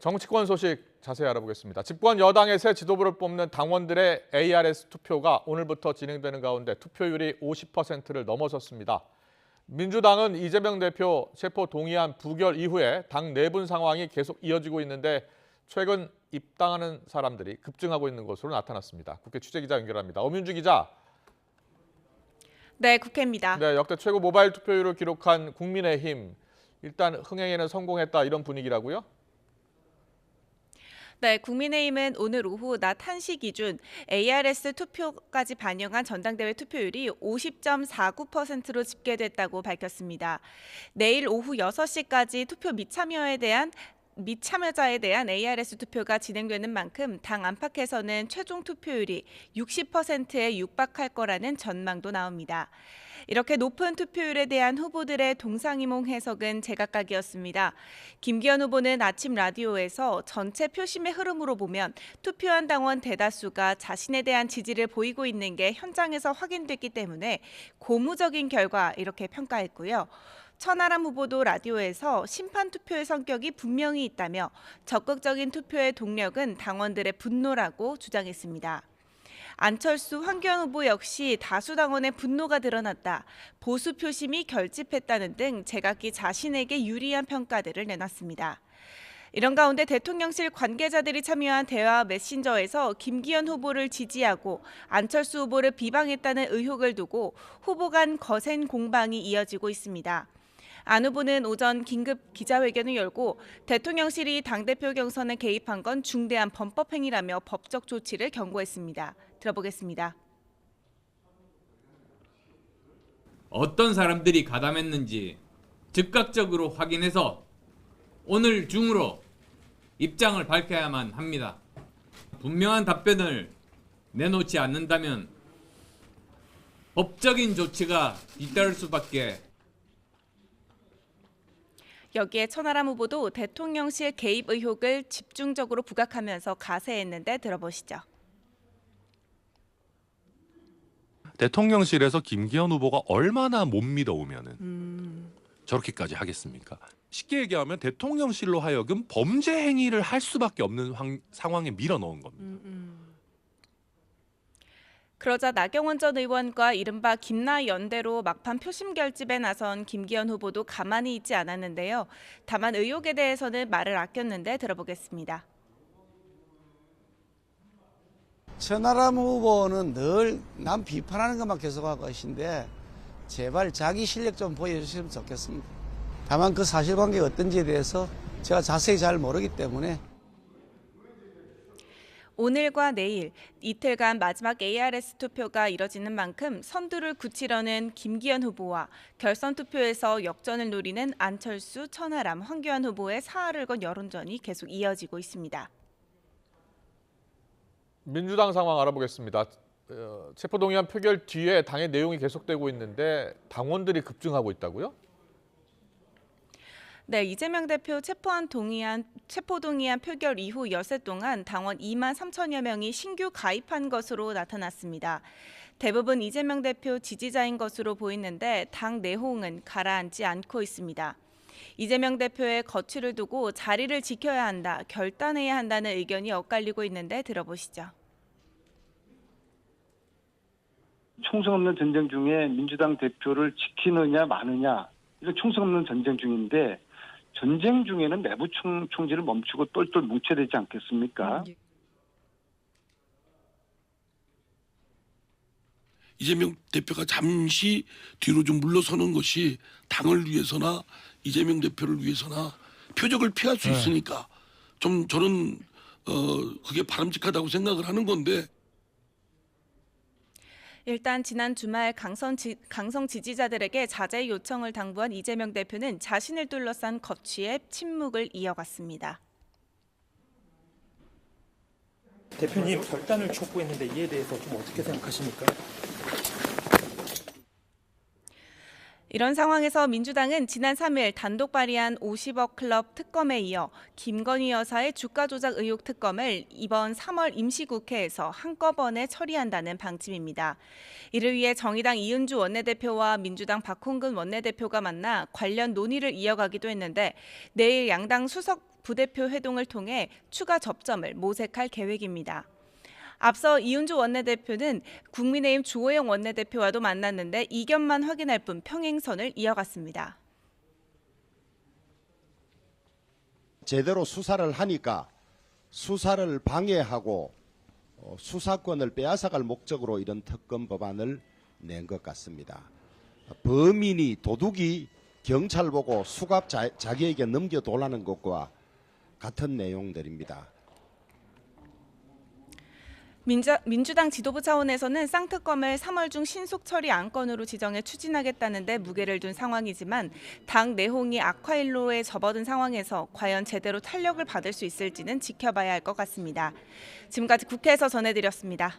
정치권 소식 자세히 알아보겠습니다. 집권 여당의 새 지도부를 뽑는 당원들의 ARS 투표가 오늘부터 진행되는 가운데 투표율이 50%를 넘어섰습니다. 민주당은 이재명 대표 체포 동의안 부결 이후에 당 내분 상황이 계속 이어지고 있는데 최근 입당하는 사람들이 급증하고 있는 것으로 나타났습니다. 국회 취재기자 연결합니다. 엄윤주 기자. 네, 국회입니다. 네, 역대 최고 모바일 투표율을 기록한 국민의힘. 일단 흥행에는 성공했다 이런 분위기라고요? 네, 국민의힘은 오늘 오후 낮 1시 기준 ARS 투표까지 반영한 전당대회 투표율이 50.49%로 집계됐다고 밝혔습니다. 내일 오후 6시까지 투표 미참여자에 대한 ARS 투표가 진행되는 만큼 당 안팎에서는 최종 투표율이 60%에 육박할 거라는 전망도 나옵니다. 이렇게 높은 투표율에 대한 후보들의 동상이몽 해석은 제각각이었습니다. 김기현 후보는 아침 라디오에서 전체 표심의 흐름으로 보면 투표한 당원 대다수가 자신에 대한 지지를 보이고 있는 게 현장에서 확인됐기 때문에 고무적인 결과 이렇게 평가했고요. 천하람 후보도 라디오에서 심판 투표의 성격이 분명히 있다며 적극적인 투표의 동력은 당원들의 분노라고 주장했습니다. 안철수, 황교안 후보 역시 다수 당원의 분노가 드러났다, 보수 표심이 결집했다는 등 제각기 자신에게 유리한 평가들을 내놨습니다. 이런 가운데 대통령실 관계자들이 참여한 대화 메신저에서 김기현 후보를 지지하고 안철수 후보를 비방했다는 의혹을 두고 후보 간 거센 공방이 이어지고 있습니다. 안 후보는 오전 긴급 기자회견을 열고 대통령실이 당대표 경선에 개입한 건 중대한 범법행위라며 법적 조치를 경고했습니다. 들어보겠습니다. 어떤 사람들이 가담했는지 즉각적으로 확인해서 오늘 중으로 입장을 밝혀야만 합니다. 분명한 답변을 내놓지 않는다면 법적인 조치가 뒤따를 수밖에. 여기에 천하람 후보도 대통령실 개입 의혹을 집중적으로 부각하면서 가세했는데 들어보시죠. 대통령실에서 김기현 후보가 얼마나 못 믿어오면은 저렇게까지 하겠습니까? 쉽게 얘기하면 대통령실로 하여금 범죄 행위를 할 수밖에 없는 상황에 밀어넣은 겁니다. 그러자 나경원 전 의원과 이른바 김나 연대로 막판 표심 결집에 나선 김기현 후보도 가만히 있지 않았는데요. 다만 의혹에 대해서는 말을 아꼈는데 들어보겠습니다. 천하람 후보는 늘 남 비판하는 것만 계속하고 계신데 제발 자기 실력 좀 보여주시면 좋겠습니다. 다만 그 사실관계가 어떤지에 대해서 제가 자세히 잘 모르기 때문에 오늘과 내일 이틀간 마지막 ARS 투표가 이뤄지는 만큼 선두를 굳히려는 김기현 후보와 결선 투표에서 역전을 노리는 안철수, 천하람, 황교안 후보의 사활을 건 여론전이 계속 이어지고 있습니다. 민주당 상황 알아보겠습니다. 체포동의안 표결 뒤에 당의 내용이 계속되고 있는데 당원들이 급증하고 있다고요? 네, 이재명 대표 체포동의안 표결 이후 여세 동안 당원 2만 3천여 명이 신규 가입한 것으로 나타났습니다. 대부분 이재명 대표 지지자인 것으로 보이는데 당 내홍은 가라앉지 않고 있습니다. 이재명 대표의 거취를 두고 자리를 지켜야 한다, 결단해야 한다는 의견이 엇갈리고 있는데 들어보시죠. 총성 없는 전쟁 중에 민주당 대표를 지키느냐 마느냐, 이거 총성 없는 전쟁 중인데 전쟁 중에는 내부 총질을 멈추고 똘똘 뭉쳐야 되지 않겠습니까? 이재명 대표가 잠시 뒤로 좀 물러서는 것이 당을 위해서나 이재명 대표를 위해서나 표적을 피할 수 있으니까 좀 저는 그게 바람직하다고 생각을 하는 건데. 일단 지난 주말 강성 지지자들에게 자제 요청을 당부한 이재명 대표는 자신을 둘러싼 거취에 침묵을 이어갔습니다. 대표님 결단을 촉구했는데 이에 대해서 좀 어떻게 생각하십니까? 이런 상황에서 민주당은 지난 3일 단독 발의한 50억 클럽 특검에 이어 김건희 여사의 주가 조작 의혹 특검을 이번 3월 임시국회에서 한꺼번에 처리한다는 방침입니다. 이를 위해 정의당 이은주 원내대표와 민주당 박홍근 원내대표가 만나 관련 논의를 이어가기도 했는데 내일 양당 수석 부대표 회동을 통해 추가 접점을 모색할 계획입니다. 앞서 이은주 원내대표는 국민의힘 주호영 원내대표와도 만났는데 이견만 확인할 뿐 평행선을 이어갔습니다. 제대로 수사를 하니까 수사를 방해하고 수사권을 빼앗아갈 목적으로 이런 특검 법안을 낸 것 같습니다. 범인이 도둑이 경찰 보고 수갑 자기에게 넘겨달라는 것과 같은 내용들입니다. 민주당 지도부 차원에서는 쌍특검을 3월 중 신속 처리 안건으로 지정해 추진하겠다는 데 무게를 둔 상황이지만 당 내홍이 악화일로에 접어든 상황에서 과연 제대로 탄력을 받을 수 있을지는 지켜봐야 할 것 같습니다. 지금까지 국회에서 전해드렸습니다.